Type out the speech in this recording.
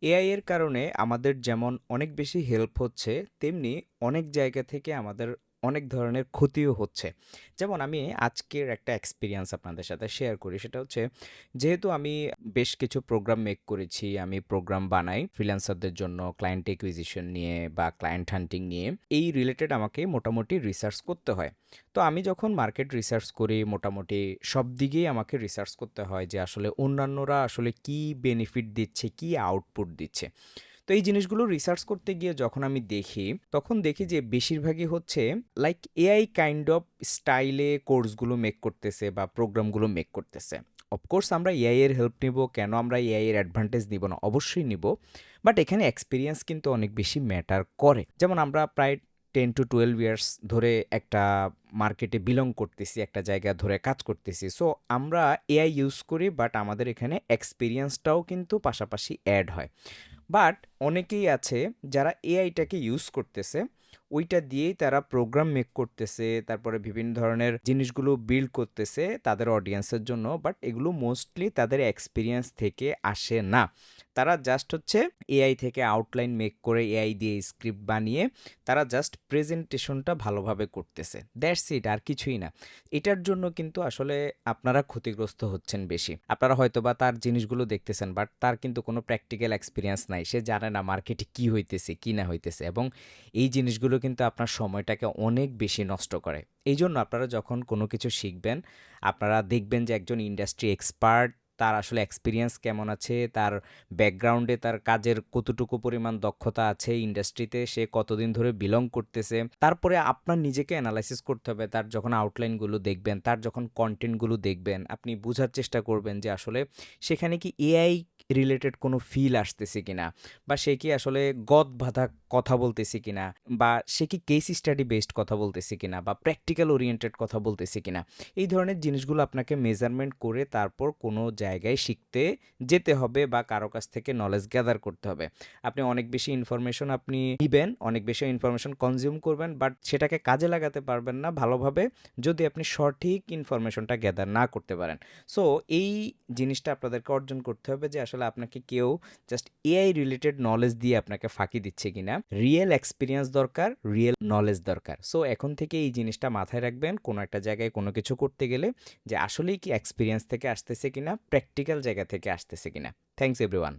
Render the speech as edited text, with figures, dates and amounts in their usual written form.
AI এর কারণে আমাদের যেমন অনেক বেশি হেল্প হচ্ছে, তেমনি অনেক জায়গা থেকে আমাদের অনেক ধরনের ক্ষতিও হচ্ছে। যেমন আমি আজকের একটা এক্সপেরিয়েন্স আপনাদের সাথে শেয়ার করি। সেটা হচ্ছে, যেহেতু আমি বেশ কিছু প্রোগ্রাম মেক করেছি, আমি প্রোগ্রাম বানাই ফ্রিল্যান্সারদের জন্য ক্লায়েন্ট অ্যাকুইজিশন নিয়ে বা ক্লায়েন্ট হান্টিং নিয়ে। এই রিলেটেড আমাকে মোটামুটি রিসার্চ করতে হয়। তো আমি যখন মার্কেট রিসার্চ করি, মোটামুটি সব দিকেই আমাকে রিসার্চ করতে হয় যে আসলে অন্যান্যরা আসলে কি বেনিফিট দিচ্ছে, কি আউটপুট দিচ্ছে। তো এই জিনিসগুলো রিসার্চ করতে গিয়ে যখন আমি দেখি, তখন দেখি যে বেশিরভাগই হচ্ছে লাইক এআই কাইন্ড অফ স্টাইলে কোর্সগুলো মেক করতেছে বা প্রোগ্রামগুলো মেক করতেছে। অফকোর্স আমরা এআই এর হেল্প নিব, কেন আমরা এআই এর অ্যাডভান্টেজ নিব না? অবশ্যই নিব। বাট এখানে এক্সপেরিয়েন্স কিন্তু অনেক বেশি ম্যাটার করে। যেমন আমরা প্রায় 10 to 12 ইয়ার্স ধরে একটা মার্কেটে বিলং করতেছি, একটা জায়গা ধরে কাজ করতেছি। সো আমরা এআই ইউজ করি, বাট আমাদের এখানে এক্সপেরিয়েন্সটাও কিন্তু পাশাপাশি অ্যাড হয়। বাট অনেকেই আছে যারা এআইটাকে ইউজ করতেছে, ওইটা দিয়েই তারা প্রোগ্রাম মেক করতেছে, তারপরে বিভিন্ন ধরনের জিনিসগুলো বিল্ড করতেছে তাদের অডিয়েন্সের জন্য। বাট এগুলো মোস্টলি তাদের এক্সপিরিয়েন্স থেকে আসে না। তারা জাস্ট হচ্ছে এআই থেকে আউটলাইন মেক করে এআই দিয়ে স্ক্রিপ্ট বানিয়ে তারা জাস্ট প্রেজেন্টেশনটা ভালোভাবে করতেছে, দ্যাটস ইট, আর কিছুই না। এটার জন্য কিন্তু আসলে আপনারা ক্ষতিগ্রস্ত হচ্ছেন বেশি। আপনারা হয়তোবা তার জিনিসগুলো দেখতেছেন, বাট তার কিন্তু কোনো প্র্যাকটিক্যাল এক্সপেরিয়েন্স নাই। সে জানে না মার্কেটে কি হইতেছে, কি না হইতেছে, এবং এই জিনিসগুলো কিন্তু আপনার সময়টাকে অনেক বেশি নষ্ট করে। এইজন্য আপনারা যখন কোনো কিছু শিখবেন, আপনারা দেখবেন যে একজন ইন্ডাস্ট্রি এক্সপার্ট, তার আসলে এক্সপেরিয়েন্স কেমন আছে, তার ব্যাকগ্রাউন্ডে তার কাজের কতটুকু পরিমাণ দক্ষতা আছে, ইন্ডাস্ট্রিতে সে কতদিন ধরে বিলং করতেছে। তারপরে আপনার নিজেকে অ্যানালাইসিস করতে হবে। তার যখন আউটলাইনগুলো দেখবেন, তার যখন কনটেন্টগুলো দেখবেন, আপনি বুঝার চেষ্টা করবেন যে আসলে সেখানে কি এআই রিলেটেড কোনো ফিল আসতেছে কিনা, বা সে কি আসলে গদ বাঁধা কথা বলতেছে কিনা, বা সে কি কেস স্টাডি বেসড কথা বলতেছে কিনা, বা প্র্যাকটিক্যাল ওরিয়েন্টেড কথা বলতেছে কিনা। এই ধরনের জিনিসগুলো আপনাকে মেজারমেন্ট করে তারপর কোনো জায়গায় শিখতে যেতে হবে বা কারো কাছ থেকে নলেজ গ্যাদার করতে হবে। আপনি অনেক বেশি ইনফরমেশন আপনি নিবেন, অনেক বেশি ইনফরমেশন কনজিউম করবেন, বাট সেটাকে কাজে লাগাতে পারবেন না ভালোভাবে যদি আপনি সঠিক ইনফরমেশনটা গ্যাদার না করতে পারেন। সো এই জিনিসটা আপনাদেরকে অর্জন করতে হবে যে আসলে আপনাকে কেউ জাস্ট এআই রিলেটেড নলেজ দিয়ে আপনাকে ফাঁকি দিচ্ছে কিনা। রিয়েল এক্সপিরিয়েন্স দরকার, রিয়েল নলেজ দরকার। সো এখন থেকে এই জিনিসটা মাথায় রাখবেন কোনো একটা জায়গায় কোনো কিছু করতে গেলে, যে আসলেই কি এক্সপিরিয়েন্স থেকে আসতেছে কিনা, প্র্যাকটিক্যাল জায়গা থেকে আসতেছে কিনা। Thanks everyone.